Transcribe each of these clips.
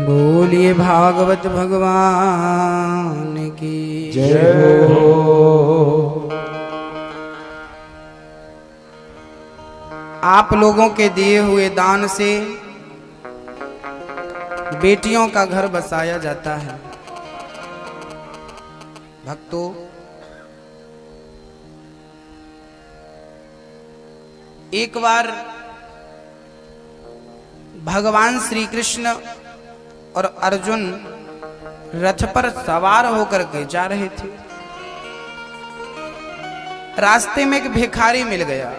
बोलिए भागवत भगवान की जय हो। आप लोगों के दिए हुए दान से बेटियों का घर बसाया जाता है। भक्तों, एक बार भगवान श्री कृष्ण और अर्जुन रथ पर सवार होकर के जा रहे थे। रास्ते में एक भिखारी मिल गया।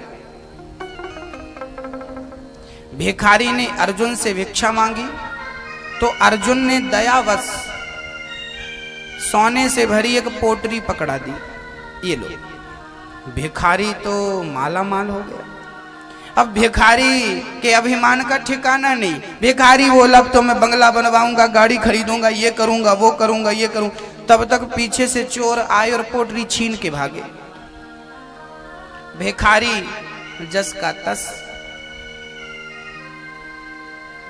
भिखारी ने अर्जुन से भिक्षा मांगी तो अर्जुन ने दयावश सोने से भरी एक पोटली पकड़ा दी। ये लो। भिखारी तो माला माल हो गया। अब भिखारी के अभिमान का ठिकाना नहीं। भिखारी बोला अब तो मैं बंगला बनवाऊंगा, गाड़ी खरीदूंगा, ये करूंगा, वो करूंगा, ये करूं। तब तक पीछे से चोर आए और पोटली छीन के भागे। भिखारी जस का तस।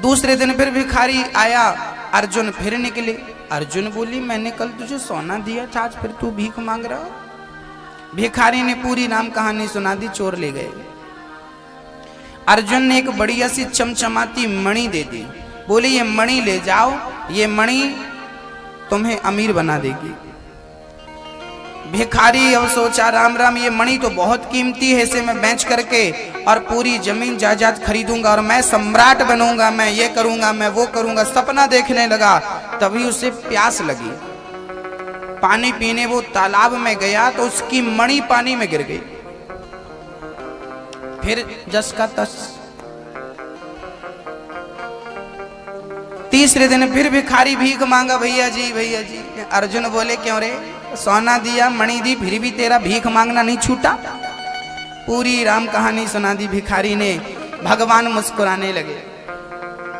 दूसरे दिन फिर भिखारी आया, अर्जुन फिर निकले। अर्जुन बोली मैंने कल तुझे सोना दिया था, आज फिर तू भीख मांग रहा हो। भिखारी ने पूरी राम कहानी सुना दी, चोर ले गए। अर्जुन ने एक बढ़िया सी चमचमाती मणि दे दी। बोले ये मणि ले जाओ, ये मणि तुम्हें अमीर बना देगी। भिखारी अब सोचा राम राम, ये मणि तो बहुत कीमती है, इसे मैं बेच करके और पूरी जमीन जायदाद खरीदूंगा और मैं सम्राट बनूंगा, मैं ये करूंगा, मैं वो करूंगा। सपना देखने लगा। तभी उसे प्यास लगी। पानी पीने वो तालाब में गया तो उसकी मणि पानी में गिर गई। फिर जस का तस। तीसरे दिन फिर भिखारी भीख मांगा, भैया जी, भैया जी। अर्जुन बोले क्यों रे, सोना दिया, मणि दी, फिर भी तेरा भीख मांगना नहीं छूटा। पूरी राम कहानी सुना दी भिखारी ने। भगवान मुस्कुराने लगे।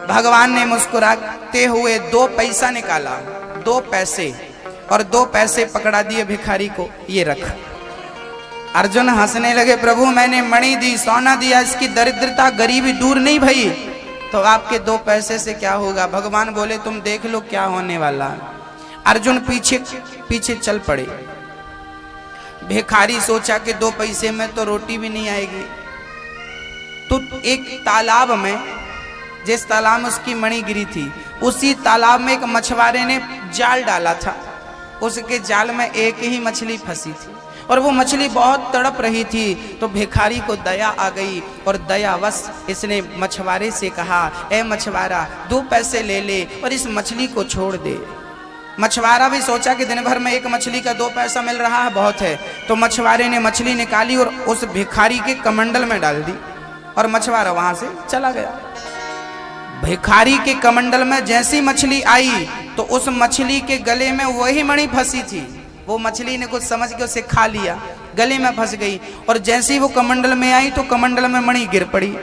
भगवान ने मुस्कुराते हुए 2 पैसा निकाला, 2 पैसे, और 2 पैसे पकड़ा दिए भिखारी को, ये रख। अर्जुन हंसने लगे, प्रभु मैंने मणि दी, सोना दिया, इसकी दरिद्रता गरीबी दूर नहीं भई, तो आपके 2 पैसे से क्या होगा। भगवान बोले तुम देख लो क्या होने वाला। अर्जुन पीछे पीछे चल पड़े। भिखारी सोचा कि 2 पैसे में तो रोटी भी नहीं आएगी। तो एक तालाब में, जिस तालाब में उसकी मणि गिरी थी, उसी तालाब में एक मछुआरे ने जाल डाला था। उसके जाल में एक ही मछली फंसी थी और वो मछली बहुत तड़प रही थी। तो भिखारी को दया आ गई और दयावश इसने मछुआरे से कहा, ए मछुआरा 2 पैसे ले ले और इस मछली को छोड़ दे। मछुआरा भी सोचा कि दिन भर में एक मछली का 2 पैसा मिल रहा है, बहुत है। तो मछुआरे ने मछली निकाली और उस भिखारी के कमंडल में डाल दी और मछुआरा वहां से चला गया। भिखारी के कमंडल में जैसी मछली आई तो उस मछली के गले में वही मणि फंसी थी। वो मछली ने कुछ समझ के उसे खा लिया, गले में फंस गई। और जैसे ही वो कमंडल में आई तो कमंडल में मणि गिर पड़ी।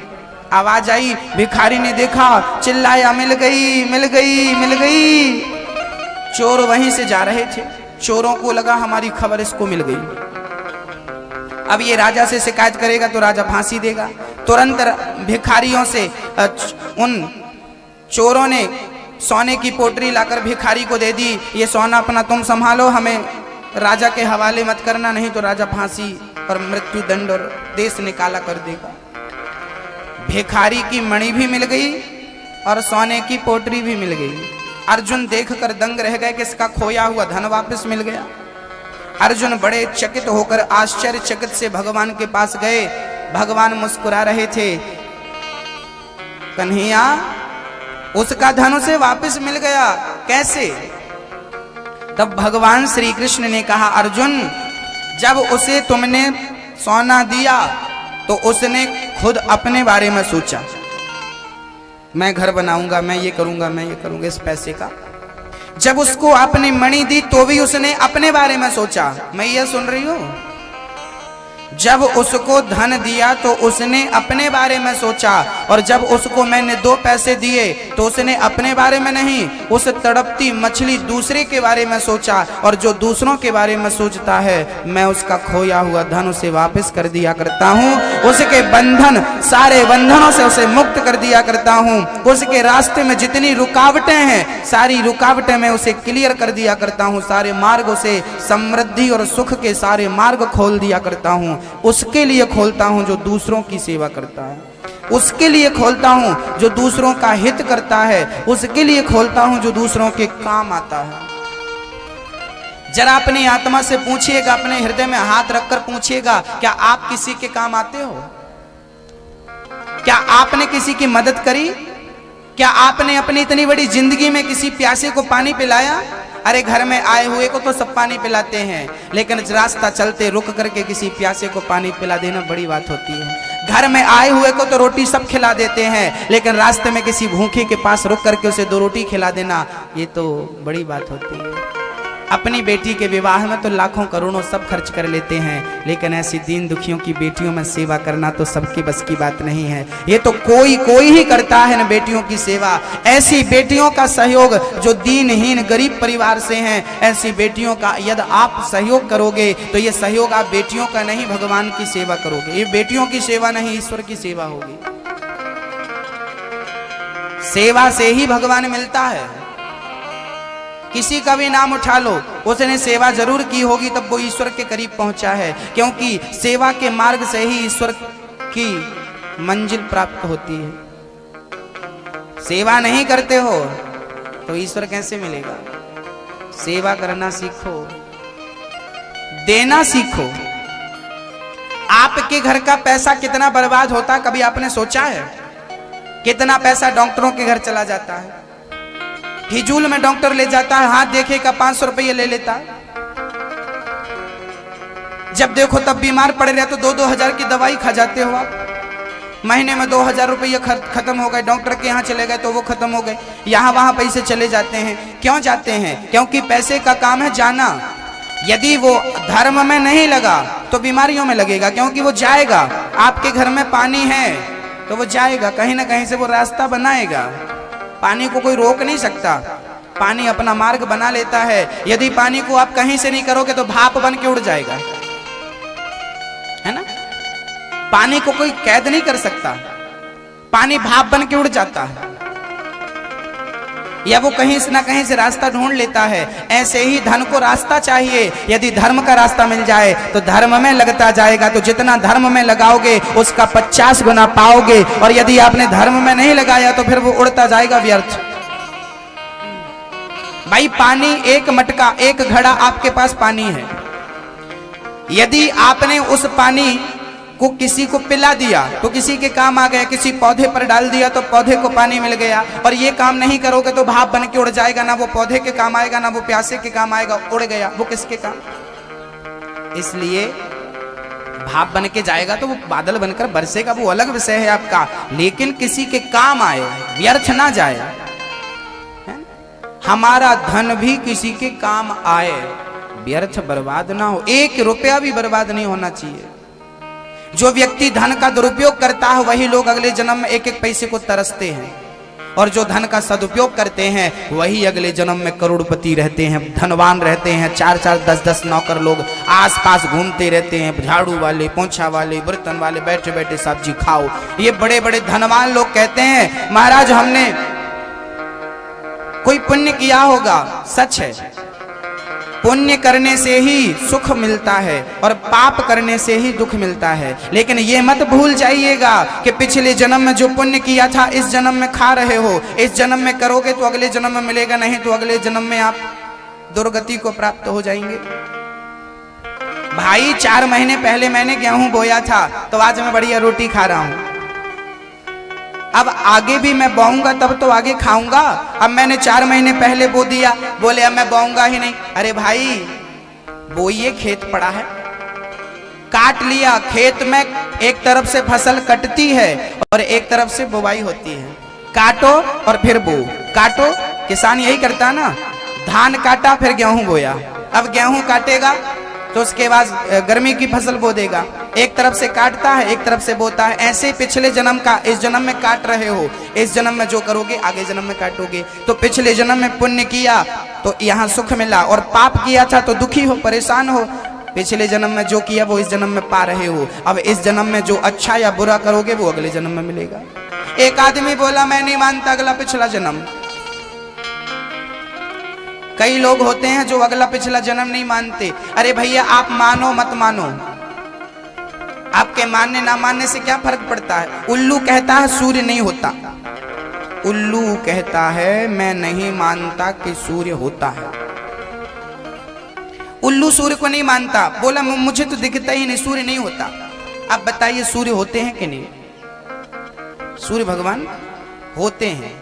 आवाज आई, भिखारी ने देखा, चिल्लाया, मिल गई, मिल गई, मिल गई। चोर वहीं से जा रहे थे। चोरों को लगा हमारी खबर इसको मिल गई, अब ये राजा से शिकायत करेगा तो राजा फांसी देगा। तुरंत भिखारियों से उन चोरों ने सोने की पोटली लाकर भिखारी को दे दी। ये सोना अपना तुम संभालो, हमें राजा के हवाले मत करना, नहीं तो राजा फांसी और मृत्यु दंड और देश निकाला कर देगा। भिखारी की मणि भी मिल गई और सोने की पोटली भी मिल गई। अर्जुन देखकर दंग रह गए कि इसका खोया हुआ धन वापस मिल गया। अर्जुन बड़े चकित होकर आश्चर्यचकित से भगवान के पास गए। भगवान मुस्कुरा रहे थे, कन्हैया उसका धन उसे वापस मिल गया, कैसे? तब भगवान श्री कृष्ण ने कहा, अर्जुन जब उसे तुमने सोना दिया तो उसने खुद अपने बारे में सोचा, मैं घर बनाऊंगा, मैं ये करूंगा, मैं ये करूंगा इस पैसे का। जब उसको आपने मणि दी तो भी उसने अपने बारे में सोचा, मैं ये सुन रही हूं। जब उसको धन दिया तो उसने अपने बारे में सोचा, और जब उसको मैंने 2 पैसे दिए तो उसने अपने बारे में नहीं, उस तड़पती मछली दूसरे के बारे में सोचा। और जो दूसरों के बारे में सोचता है, मैं उसका खोया हुआ धन उसे वापस कर दिया करता हूँ, उसके बंधन, सारे बंधनों से उसे मुक्त कर दिया करता हूँ, उसके रास्ते में जितनी रुकावटें हैं सारी रुकावटें मैं उसे क्लियर कर दिया करता हूँ, सारे मार्ग उसे समृद्धि और सुख के सारे मार्ग खोल दिया करता हूँ। उसके लिए खोलता हूं जो दूसरों की सेवा करता है, उसके लिए खोलता हूं जो दूसरों का हित करता है, उसके लिए खोलता हूं जो दूसरों के काम आता है। जरा अपनी आत्मा से पूछिएगा, अपने हृदय में हाथ रखकर पूछिएगा, क्या आप किसी के काम आते हो? क्या आपने किसी की मदद करी? क्या आपने अपनी इतनी बड़ी जिंदगी में किसी प्यासे को पानी पिलाया? अरे घर में आए हुए को तो सब पानी पिलाते हैं, लेकिन रास्ता चलते रुक करके किसी प्यासे को पानी पिला देना बड़ी बात होती है। घर में आए हुए को तो रोटी सब खिला देते हैं, लेकिन रास्ते में किसी भूखे के पास रुक करके उसे 2 रोटी खिला देना, ये तो बड़ी बात होती है। अपनी बेटी के विवाह में तो लाखों करोड़ों सब खर्च कर लेते हैं, लेकिन ऐसी दीन दुखियों की बेटियों में सेवा करना तो सबकी बस की बात नहीं है। ये तो कोई ही करता है ना बेटियों की सेवा। ऐसी बेटियों का सहयोग जो दीनहीन गरीब परिवार से हैं, ऐसी बेटियों का यदि आप सहयोग करोगे तो ये सहयोग आप बेटियों का नहीं, भगवान की सेवा करोगे। ये बेटियों की सेवा नहीं, ईश्वर की सेवा होगी। सेवा से ही भगवान मिलता है। किसी का भी नाम उठा लो, उसने सेवा जरूर की होगी तब वो ईश्वर के करीब पहुंचा है, क्योंकि सेवा के मार्ग से ही ईश्वर की मंजिल प्राप्त होती है। सेवा नहीं करते हो तो ईश्वर कैसे मिलेगा? सेवा करना सीखो, देना सीखो। आपके घर का पैसा कितना बर्बाद होता कभी आपने सोचा है? कितना पैसा डॉक्टरों के घर चला जाता है, हिजूल में डॉक्टर ले जाता है, हाथ देखेगा 500 रुपये ले लेता है। जब देखो तब बीमार पड़े रहे तो 2-2 हजार की दवाई खा जाते हो आप। महीने में 2000 रुपये खत्म हो गए, डॉक्टर के यहाँ चले गए तो वो खत्म हो गए, यहाँ वहां पैसे चले जाते हैं। क्यों जाते हैं? क्योंकि पैसे का काम है जाना। यदि वो धर्म में नहीं लगा तो बीमारियों में लगेगा, क्योंकि वो जाएगा। आपके घर में पानी है तो वो जाएगा, कहीं ना कहीं से वो रास्ता बनाएगा। पानी को कोई रोक नहीं सकता, पानी अपना मार्ग बना लेता है। यदि पानी को आप कहीं से नहीं करोगे तो भाप बन के उड़ जाएगा, है ना? पानी को कोई कैद नहीं कर सकता, पानी भाप बन के उड़ जाता है, या वो कहीं से ना कहीं से रास्ता ढूंढ लेता है। ऐसे ही धन को रास्ता चाहिए। यदि धर्म का रास्ता मिल जाए तो धर्म में लगता जाएगा, तो जितना धर्म में लगाओगे उसका 50 गुना पाओगे। और यदि आपने धर्म में नहीं लगाया तो फिर वो उड़ता जाएगा व्यर्थ। भाई पानी एक मटका, एक घड़ा आपके पास पानी है, यदि आपने उस पानी को किसी को पिला दिया तो किसी के काम आ गया, किसी पौधे पर डाल दिया तो पौधे को पानी मिल गया। और ये काम नहीं करोगे तो भाप बन के उड़ जाएगा, ना वो पौधे के काम आएगा ना वो प्यासे के काम आएगा, उड़ गया। वो किसके काम? इसलिए भाप बन के जाएगा तो वो बादल बनकर बरसेगा, वो अलग विषय है आपका, लेकिन किसी के काम आए, व्यर्थ ना जाए। हमारा धन भी किसी के काम आए, व्यर्थ बर्बाद ना हो। 1 रुपया भी बर्बाद नहीं होना चाहिए। जो व्यक्ति धन का दुरुपयोग करता है वही लोग अगले जन्म में 1-1 पैसे को तरसते हैं, और जो धन का सदुपयोग करते हैं वही अगले जन्म में करोड़पति रहते हैं, धनवान रहते हैं। 4-4, 10-10 नौकर लोग आसपास घूमते रहते हैं, झाड़ू वाले, पोंछा वाले, बर्तन वाले, बैठे बैठे सब्जी खाओ। ये बड़े बड़े धनवान लोग कहते हैं महाराज हमने कोई पुण्य किया होगा। सच है, पुण्य करने से ही सुख मिलता है और पाप करने से ही दुख मिलता है। लेकिन ये मत भूल जाइएगा कि पिछले जन्म में जो पुण्य किया था इस जन्म में खा रहे हो। इस जन्म में करोगे तो अगले जन्म में मिलेगा, नहीं तो अगले जन्म में आप दुर्गति को प्राप्त हो जाएंगे। भाई 4 महीने पहले मैंने गेहूं बोया था तो आज मैं बढ़िया रोटी खा रहा हूं। अब आगे भी मैं बोऊंगा तब तो आगे खाऊंगा। अब मैंने 4 महीने पहले बो दिया, बोले अब मैं बोऊंगा ही नहीं। अरे भाई बोइए, खेत पड़ा है, काट लिया। खेत में एक तरफ से फसल कटती है और एक तरफ से बुवाई होती है। काटो और फिर बो, काटो। किसान यही करता है ना, धान काटा फिर गेहूं बोया। अब गेहूं काटेगा तो उसके बाद गर्मी की फसल बो देगा, एक तरफ से काटता है, एक तरफ से बोता है। ऐसे पिछले जन्म का इस जन्म में काट रहे हो, इस जन्म में जो करोगे आगे जन्म में काटोगे। तो पिछले जन्म में पुण्य किया तो यहाँ सुख मिला, और पाप किया था तो दुखी हो, परेशान हो। पिछले जन्म में जो किया वो इस जन्म में पा रहे हो। अब इस जन्म में जो अच्छा या बुरा करोगे वो अगले जन्म में मिलेगा। एक आदमी बोला मैं नहीं मानता अगला पिछला जन्म। कई लोग होते हैं जो अगला पिछला जन्म नहीं मानते। अरे भैया आप मानो मत मानो, आपके मानने ना मानने से क्या फर्क पड़ता है। उल्लू कहता है सूर्य नहीं होता, उल्लू कहता है मैं नहीं मानता कि सूर्य होता है। उल्लू सूर्य को नहीं मानता, बोला मुझे तो दिखता ही नहीं, सूर्य नहीं होता। अब बताइए सूर्य होते हैं कि नहीं? सूर्य भगवान होते हैं,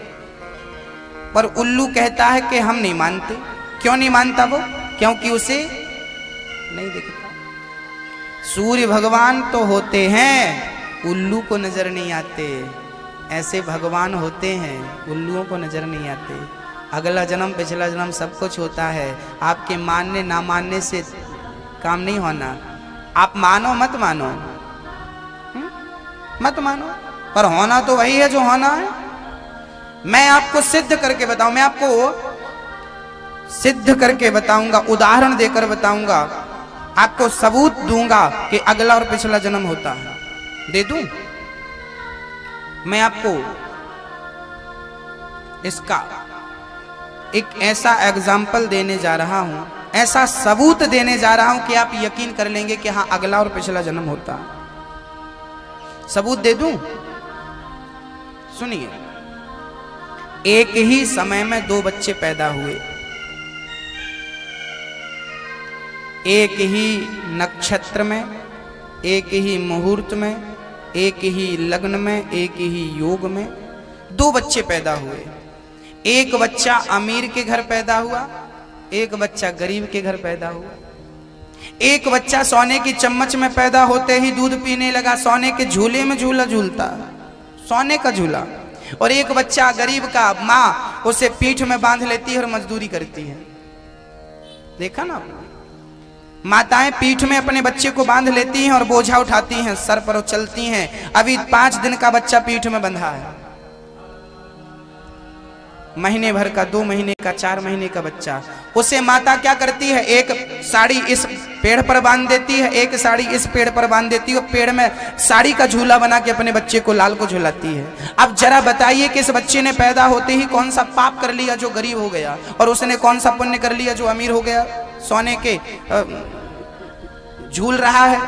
पर उल्लू कहता है कि हम नहीं मानते। क्यों नहीं मानता वो? क्योंकि उसे नहीं दिखता। सूर्य भगवान तो होते हैं, उल्लू को नजर नहीं आते। ऐसे भगवान होते हैं, उल्लुओं को नजर नहीं आते। अगला जन्म पिछला जन्म सब कुछ होता है। आपके मानने ना मानने से काम नहीं होना। आप मानो मत मानो, मत मानो, पर होना तो वही है जो होना है। मैं आपको सिद्ध करके बताऊं, मैं आपको सिद्ध करके बताऊंगा, उदाहरण देकर बताऊंगा, आपको सबूत दूंगा कि अगला और पिछला जन्म होता है। दे दूं? मैं आपको इसका एक ऐसा एग्जाम्पल देने जा रहा हूं, ऐसा सबूत देने जा रहा हूं कि आप यकीन कर लेंगे कि हाँ अगला और पिछला जन्म होता है। सबूत दे दूं? सुनिए, एक ही समय में दो बच्चे पैदा हुए, एक ही नक्षत्र में, एक ही मुहूर्त में, एक ही लग्न में, एक ही योग में दो बच्चे पैदा हुए। एक बच्चा अमीर के घर पैदा हुआ, एक बच्चा गरीब के घर पैदा हुआ। एक बच्चा सोने की चम्मच में पैदा होते ही दूध पीने लगा, सोने के झूले में झूला झूलता, सोने का झूला। और एक बच्चा गरीब का, माँ उसे पीठ में बांध लेती है और मजदूरी करती है। देखा ना आपने? माताएं पीठ में अपने बच्चे को बांध लेती हैं और बोझा उठाती हैं, सर पर चलती हैं। अभी 5 दिन का बच्चा पीठ में बंधा है, महीने भर का, 2 महीने का, 4 महीने का बच्चा, उसे माता क्या करती है? एक साड़ी इस पेड़ पर बांध देती है, एक साड़ी इस पेड़ पर बांध देती है, पेड़ में साड़ी का झूला बना के अपने बच्चे को, लाल को झुलाती है। अब जरा बताइए कि इस बच्चे ने पैदा होते ही कौन सा पाप कर लिया जो गरीब हो गया, और उसने कौन सा पुण्य कर लिया जो अमीर हो गया? सोने के झूल रहा है,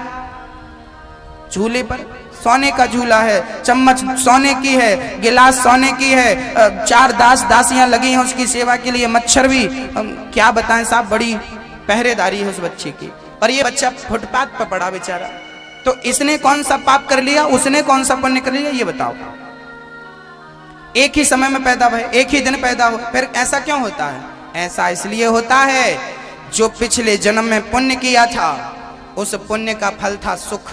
झूले पर सोने का झूला है, चम्मच सोने की है, गिलास सोने की है, 4 दास दासियां लगी हैं उसकी सेवा के लिए, मच्छर भी क्या बताएं साहब, बड़ी पहरेदारी है उस बच्चे की। और ये बच्चा फुटपाथ पर पड़ा बेचारा। तो इसने कौन सा पाप कर लिया, उसने कौन सा पुण्य कर लिया, ये बताओ। एक ही समय में पैदा हुए, एक ही दिन पैदा हो, फिर ऐसा क्यों होता है? ऐसा इसलिए होता है जो पिछले जन्म में पुण्य किया था उस पुण्य का फल था सुख।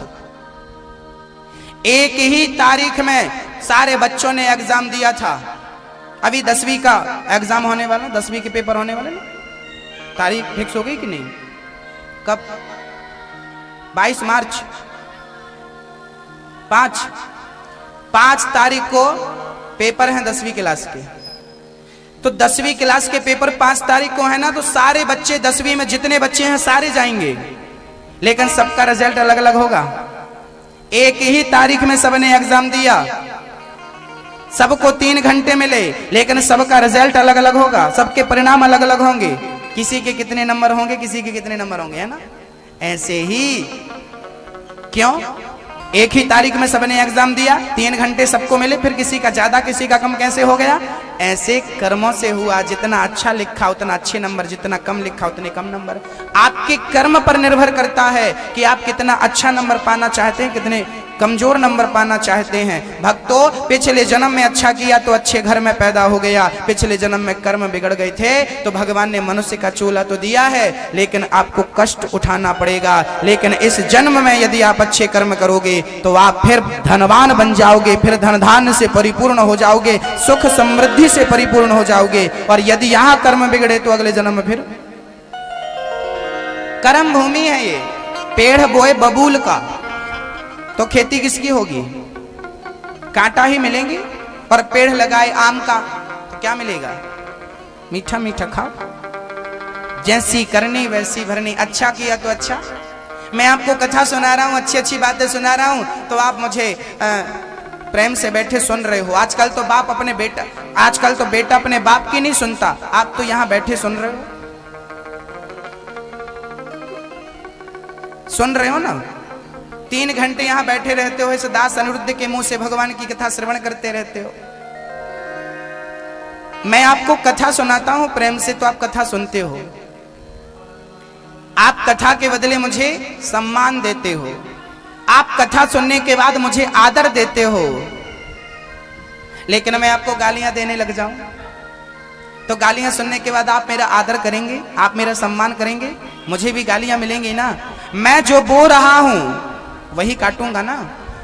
एक ही तारीख में सारे बच्चों ने एग्जाम दिया था। अभी 10वीं का एग्जाम होने वाला, 10वीं के पेपर होने वाले ना, तारीख फिक्स हो गई कि नहीं? कब? 22 मार्च, 5 तारीख को पेपर हैं 10वीं क्लास के। तो 10वीं क्लास के पेपर 5 तारीख को है ना, तो सारे बच्चे 10वीं में जितने बच्चे हैं सारे जाएंगे, लेकिन सबका रिजल्ट अलग अलग होगा। एक ही तारीख में सबने एग्जाम दिया, सबको 3 घंटे मिले, लेकिन सबका रिजल्ट अलग अलग होगा, सबके परिणाम अलग अलग होंगे। किसी के कितने नंबर होंगे, किसी के कितने नंबर होंगे, है ना? ऐसे ही क्यों? एक ही तारीख में सबने एग्जाम दिया, 3 घंटे सबको मिले, फिर किसी का ज्यादा किसी का कम कैसे हो गया? ऐसे कर्मों से हुआ। जितना अच्छा लिखा उतना अच्छे नंबर, जितना कम लिखा उतने कम नंबर। आपके कर्म पर निर्भर करता है कि आप कितना अच्छा नंबर पाना चाहते हैं, कितने कमजोर नंबर पाना चाहते हैं। भक्तों, पिछले जन्म में अच्छा किया तो अच्छे घर में पैदा हो गया, पिछले जन्म में कर्म बिगड़ गए थे तो भगवान ने मनुष्य का चूल्हा तो दिया है, लेकिन आपको कष्ट उठाना पड़ेगा। लेकिन इस जन्म में यदि आप अच्छे कर्म करोगे तो आप फिर धनवान बन जाओगे, फिर धन धान्य से परिपूर्ण हो जाओगे, सुख समृद्धि से परिपूर्ण हो जाओगे। और यदि यहाँ कर्म बिगड़े तो अगले जन्म में फिर कर्म भूमि है। ये पेड़ बोए बबूल का, तो खेती किसकी होगी? कांटा ही मिलेंगे। और पेड़ लगाए आम का तो क्या मिलेगा? मीठा मीठा खाओ। जैसी करनी वैसी भरनी। अच्छा किया तो अच्छा। मैं आपको कथा सुना रहा हूं, अच्छी अच्छी बातें सुना रहा हूं, तो आप मुझे प्रेम से बैठे सुन रहे हो। आजकल तो बेटा अपने बाप की नहीं सुनता, आप तो यहां बैठे सुन रहे हो। सुन रहे हो ना? 3 घंटे यहां बैठे रहते हो, इस दास अनिरुद्ध के मुंह से भगवान की कथा श्रवण करते रहते हो। मैं आपको कथा सुनाता हूं प्रेम से, तो आप कथा सुनते हो। आप कथा के बदले मुझे सम्मान देते हो। आप कथा सुनने के बाद मुझे आदर देते हो। लेकिन मैं आपको गालियां देने लग जाऊं तो गालियां सुनने के बाद आप मेरा आदर करेंगे? आप मेरा सम्मान करेंगे? मुझे भी गालियां मिलेंगी ना। मैं जो बोल रहा हूं वही काटूंगा ना।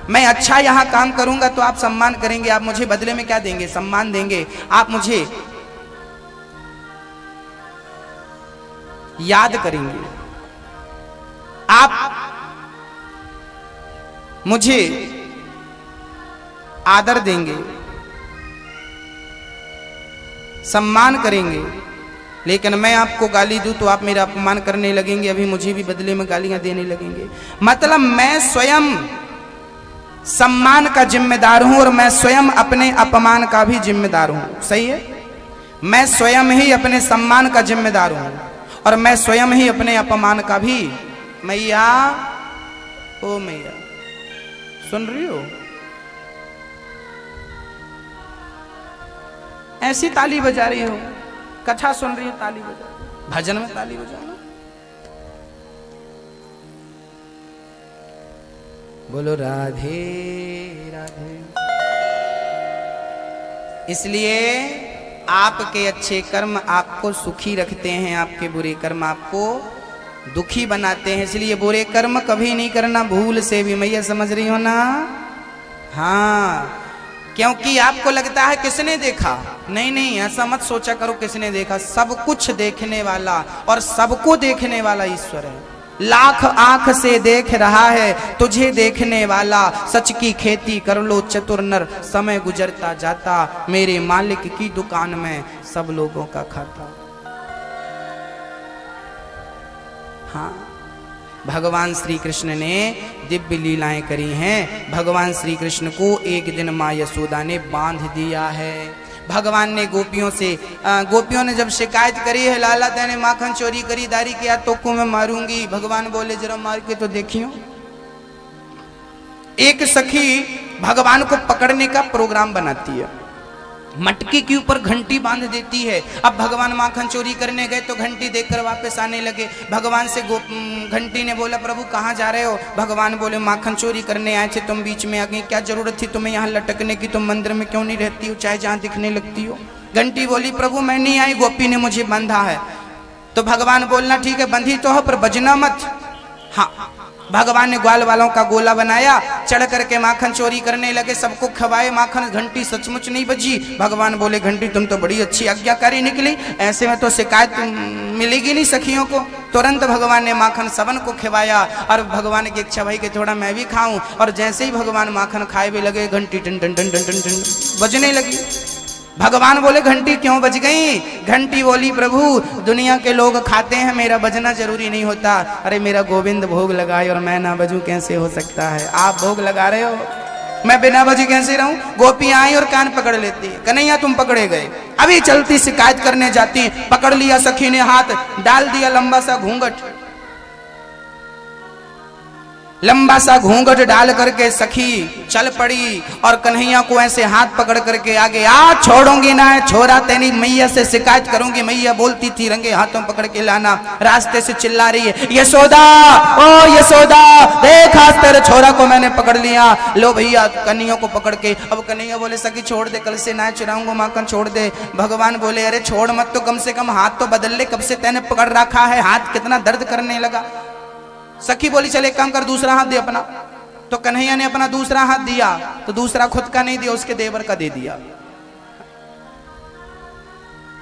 मैं अच्छा यहां काम करूंगा तो आप सम्मान करेंगे। आप मुझे बदले में क्या देंगे? सम्मान देंगे। आप मुझे याद करेंगे। आप मुझे आदर देंगे, सम्मान करेंगे। लेकिन मैं आपको गाली दूं तो आप मेरा अपमान करने लगेंगे, अभी मुझे भी बदले में गालियां देने लगेंगे। मतलब मैं स्वयं सम्मान का जिम्मेदार हूं और मैं स्वयं अपने अपमान का भी जिम्मेदार हूं। सही है? मैं स्वयं ही अपने सम्मान का जिम्मेदार हूं और मैं स्वयं ही अपने अपमान का भी। मैया, ओ मैया, सुन रही हो? ऐसी ताली बजा रही हो, कथा सुन रही हो ताली बजा, भजन में ताली बजाना। बोलो राधे राधे। इसलिए आपके अच्छे कर्म आपको सुखी रखते हैं, आपके बुरे कर्म आपको दुखी बनाते हैं। इसलिए बुरे कर्म कभी नहीं करना भूल से भी। मैया समझ रही हो ना? हाँ, क्योंकि आपको लगता है किसने देखा। नहीं नहीं, ऐसा मत सोचा करो किसने देखा। सब कुछ देखने वाला और सबको देखने वाला ईश्वर है। लाख आंख से देख रहा है तुझे देखने वाला। सच की खेती कर लो चतुर नर, समय गुजरता जाता मेरे मालिक की दुकान में सब लोगों का खाता। हाँ, भगवान श्री कृष्ण ने दिव्य लीलाएं करी हैं। भगवान श्री कृष्ण को एक दिन माँ यशोदा ने बांध दिया है। भगवान ने गोपियों ने जब शिकायत करी है, लाला तैने माखन चोरी करी, दारी किया तो को मैं मारूंगी। भगवान बोले जरा मार के तो देखियो। एक सखी भगवान को पकड़ने का प्रोग्राम बनाती है, मटकी के ऊपर घंटी बांध देती है। अब भगवान माखन चोरी करने गए तो घंटी देखकर वापस आने लगे। भगवान से घंटी ने बोला प्रभु कहाँ जा रहे हो? भगवान बोले माखन चोरी करने आए थे, तुम बीच में आ गई, क्या जरूरत थी तुम्हें यहाँ लटकने की? तुम मंदिर में क्यों नहीं रहती हो, चाहे जहाँ दिखने लगती हो? घंटी बोली प्रभु मैं नहीं आई, गोपी ने मुझे बंधा है। तो भगवान बोलना ठीक है बंधी तो हो पर बजना मत। हाँ, भगवान ने ग्वाल वालों का गोला बनाया, चढ़ करके माखन चोरी करने लगे, सबको खवाए माखन। घंटी सचमुच नहीं बजी। भगवान बोले घंटी तुम तो बड़ी अच्छी आज्ञाकारी निकली, ऐसे में तो शिकायत मिलेगी नहीं सखियों को। तुरंत भगवान ने माखन सबन को खिलाया और भगवान की इच्छा भाई कि थोड़ा मैं भी खाऊं। और जैसे ही भगवान माखन खाए भी लगे घंटी टन टन टन टन टन बजने लगी। भगवान बोले घंटी क्यों बज गई? घंटी बोली प्रभु दुनिया के लोग खाते हैं, मेरा बजना जरूरी नहीं होता। अरे मेरा गोविंद भोग लगाए और मैं ना बजूं कैसे हो सकता है? आप भोग लगा रहे हो, मैं बिना बजे कैसे रहूं? गोपियां आई और कान पकड़ लेती है, कन्हैया तुम पकड़े गए। अभी चलती शिकायत करने जाती, पकड़ लिया सखी ने हाथ, डाल दिया लंबा सा घूंघट। लंबा सा घूंघट डाल करके सखी चल पड़ी और कन्हैया को ऐसे हाथ पकड़ करके आगे आ छोड़ूंगी ना छोरा, तेरी मैया से शिकायत करूंगी। मैया बोलती थी रंगे हाथों पकड़ के लाना। रास्ते से चिल्ला रही है यशोदा, ओ यशोदा देख आज तेरे छोरा को मैंने पकड़ लिया। लो भैया कन्हैया को पकड़ के। अब कन्हैया बोले सखी छोड़ दे, कल से ना चुराऊंगा माखन, छोड़ दे। भगवान बोले अरे छोड़ मत तो कम से कम हाथ तो बदल ले, कब से तेने पकड़ रखा है, हाथ कितना दर्द करने लगा। सखी बोली चले एक काम कर दूसरा हाथ दे अपना। तो कन्हैया ने अपना दूसरा हाथ दिया तो दूसरा खुद का नहीं दिया, उसके देवर का दे दिया।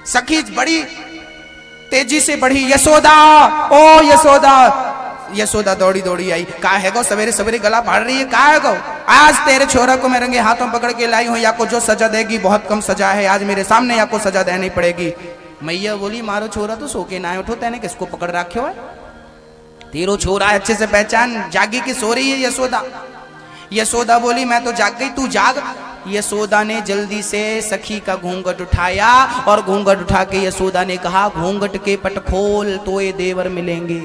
सखी बड़ी तेजी से बढ़ी, यशोदा ओ यशोदा। यशोदा दौड़ी दौड़ी आई, कहा है गो सवेरे सवेरे गला फाड़ रही है, कहा है गो आज तेरे छोरा को मैं रंगे हाथों पकड़ के लाई हूं, या को जो सजा देगी बहुत कम सजा है, आज मेरे सामने या को सजा देनी पड़ेगी। मैया बोली मारो छोरा तो सो के ना उठो, तेने किसको पकड़ रखे है, तेरो छोरा अच्छे से पहचान, जागी की सो रही है यशोदा। यशोदा बोली मैं तो जाग गई, तू जाग। यशोदा ने जल्दी से सखी का घूंघट उठाया और घूंघट उठा के यशोदा ने कहा घूंघट के पट खोल तो ये देवर मिलेंगे।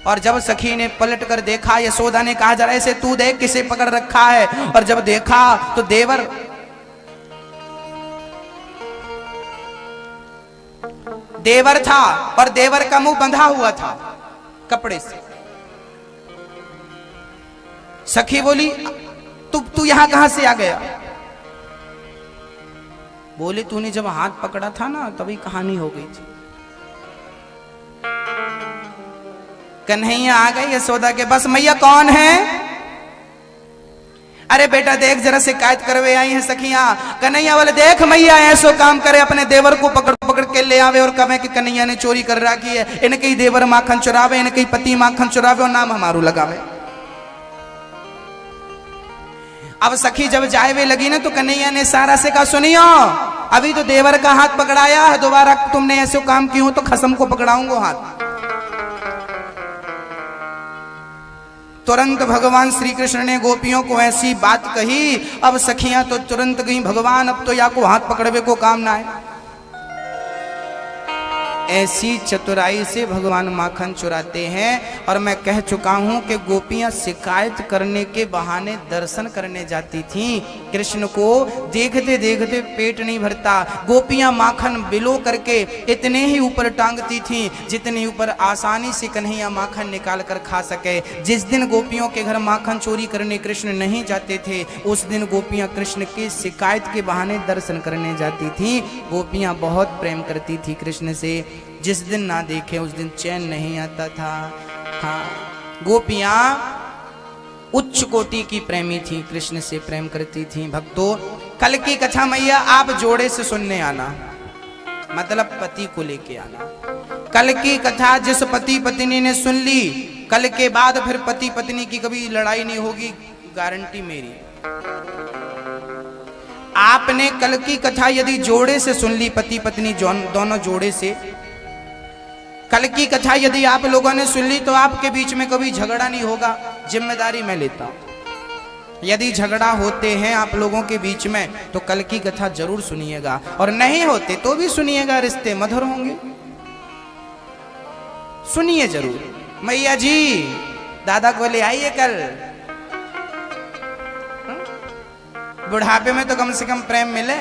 और जब सखी ने पलट कर देखा, यशोदा ने कहा जरा ऐसे तू देख किसे पकड़ रखा है, और जब देखा तो देवर था और देवर का मुंह बंधा हुआ था कपड़े से। सखी बोली तू यहां कहां से आ गया? बोले तूने जब हाथ पकड़ा था ना तभी कहानी हो गई थी। कन्हैया आ गई यशोदा के बस, मैया कौन है? अरे बेटा देख जरा शिकायत करवे आई है सखियां। कन्हैया बोले देख मैया ऐसो काम करे, अपने देवर को पकड़ पकड़ के ले आवे और कहे कि कन्हैया ने चोरी कर रखी है, इनके ही देवर माखन चुरावे, इनके ही पति माखन चुरावे और नाम हमारू लगावे। अब सखी जब जाए लगी ना तो कन्हैया ने सारा से कहा सुनियो अभी तो देवर का हाथ पकड़ाया है, दोबारा तुमने ऐसे काम किया तो खसम को पकड़ाऊंगा हाथ। तुरंत भगवान श्री कृष्ण ने गोपियों को ऐसी बात कही, अब सखियां तो तुरंत गई भगवान अब तो या को हाथ पकड़वे को काम ना है। ऐसी चतुराई से भगवान माखन चुराते हैं। और मैं कह चुका हूं कि गोपियां शिकायत करने के बहाने दर्शन करने जाती थीं। कृष्ण को देखते देखते पेट नहीं भरता, गोपियां माखन बिलो करके इतने ही ऊपर टांगती थीं जितने ऊपर आसानी से कन्हैया माखन निकाल कर खा सके। जिस दिन गोपियों के घर माखन चोरी करने कृष्ण नहीं जाते थे उस दिन गोपियां कृष्ण की शिकायत के बहाने दर्शन करने जाती थीं। गोपियां बहुत प्रेम करती थी कृष्ण से, जिस दिन ना देखे उस दिन चैन नहीं आता था। हाँ, गोपियां उच्च कोटि की प्रेमी थी, कृष्ण से प्रेम करती थी। भक्तों कल की कथा मैया आप जोड़े से सुनने आना, मतलब पति को लेके आना। कल की कथा जिस पति पत्नी ने सुन ली, कल के बाद फिर पति पत्नी की कभी लड़ाई नहीं होगी, गारंटी मेरी। आपने कल की कथा यदि जोड़े से सुन ली, पति पत्नी दोनों जोड़े से, कल की कथा यदि आप लोगों ने सुन ली तो आपके बीच में कभी झगड़ा नहीं होगा, जिम्मेदारी मैं लेता हूं। यदि झगड़ा होते हैं आप लोगों के बीच में तो कल की कथा जरूर सुनिएगा, और नहीं होते तो भी सुनिएगा, रिश्ते मधुर होंगे। सुनिए जरूर। मैया जी दादा को ले आइए कल, बुढ़ापे में तो कम से कम प्रेम मिले।